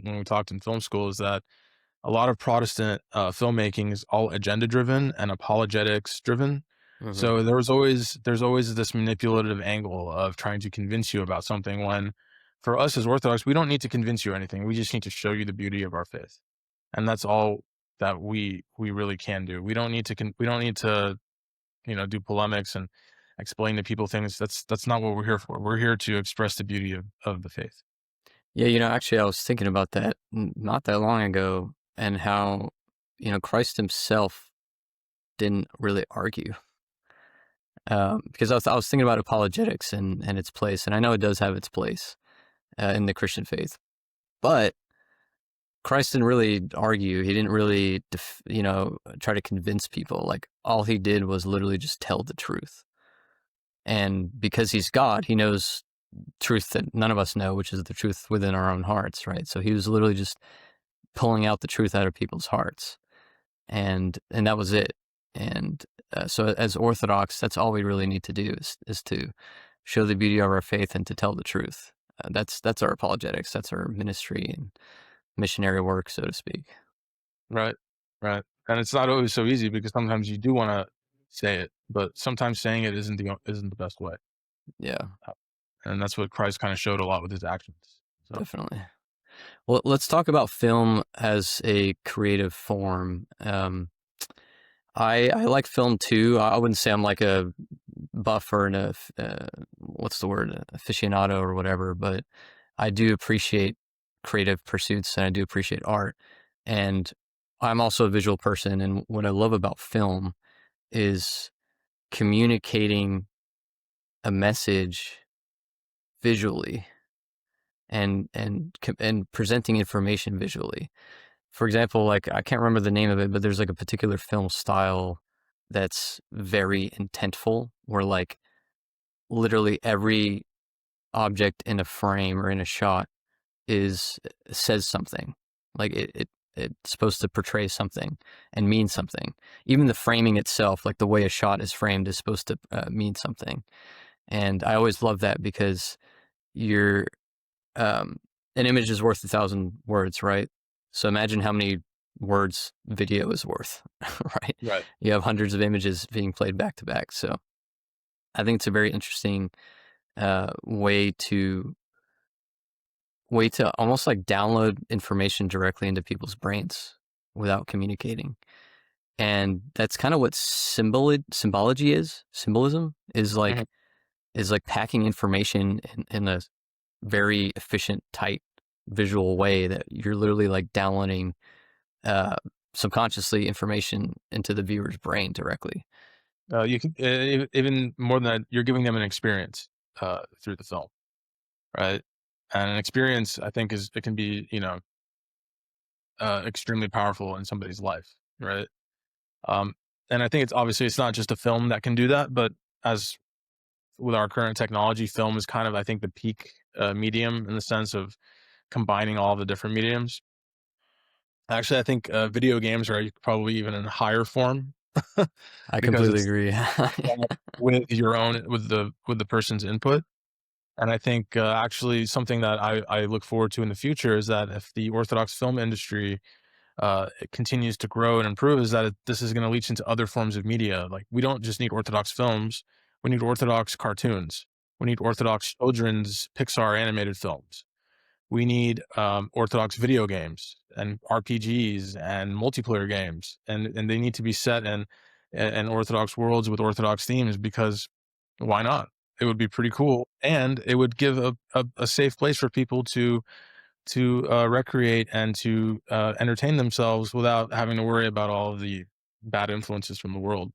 when we talked in film school is that a lot of Protestant filmmaking is all agenda driven and apologetics driven. Hmm. So there's always this manipulative angle of trying to convince you about something when for us as Orthodox, we don't need to convince you anything. We just need to show you the beauty of our faith. And that's all that we really can do. We don't need to, do polemics and explain to people things. That's not what we're here for. We're here to express the beauty of the faith. Yeah, actually, I was thinking about that not that long ago, and how Christ himself didn't really argue. Because I was thinking about apologetics and its place, and I know it does have its place in the Christian faith, but Christ didn't really argue. He didn't really, try to convince people. Like, all he did was literally just tell the truth. And because he's God, he knows truth that none of us know, which is the truth within our own hearts, right? So he was literally just pulling out the truth out of people's hearts, and that was it. And so, as Orthodox, that's all we really need to do is to show the beauty of our faith and to tell the truth. That's our apologetics. That's our ministry and missionary work, so to speak. Right. Right. And it's not always so easy because sometimes you do want to say it, but sometimes saying it isn't the best way. Yeah, Uh, And that's what Christ kind of showed a lot with his actions. So definitely. Well, let's talk about film as a creative form. I like film too. I wouldn't say I'm like a buff or what's the word, aficionado or whatever, but I do appreciate creative pursuits and I do appreciate art. And I'm also a visual person, and what I love about film is communicating a message visually and presenting information visually. For example, like, I can't remember the name of it, but there's like a particular film style that's very intentful, where like literally every object in a frame or in a shot is says something. Like, it's supposed to portray something and mean something. Even the framing itself, like the way a shot is framed, is supposed to mean something. And I always love that because you're um, an image is worth 1,000 words, right? So imagine how many words video is worth, right? right. You have hundreds of images being played back to back. So I think it's a very interesting uh, way to way to almost like download information directly into people's brains without communicating. And that's kind of what symbology is. Symbolism Mhm. is like packing information in a very efficient, tight visual way that you're literally like downloading uh, subconsciously information into the viewer's brain directly. You can even more than that, you're giving them an experience through the film, right? And an experience, I think, is it can be extremely powerful in somebody's life, right? Um, and I think it's not just a film that can do that, but as with our current technology, film is kind of, I think, the peak medium in the sense of combining all the different mediums. Actually, I think video games are probably even in higher form I because completely it's agree. done with the person's input. And I think actually something that I look forward to in the future is that if the Orthodox film industry it continues to grow and improve, is that this is going to leach into other forms of media. Like, we don't just need Orthodox films; we need Orthodox cartoons. We need Orthodox children's Pixar animated films. We need Orthodox video games and RPGs and multiplayer games, and they need to be set in Orthodox worlds with Orthodox themes because why not? It would be pretty cool, and it would give a safe place for people to recreate and to entertain themselves without having to worry about all of the bad influences from the world.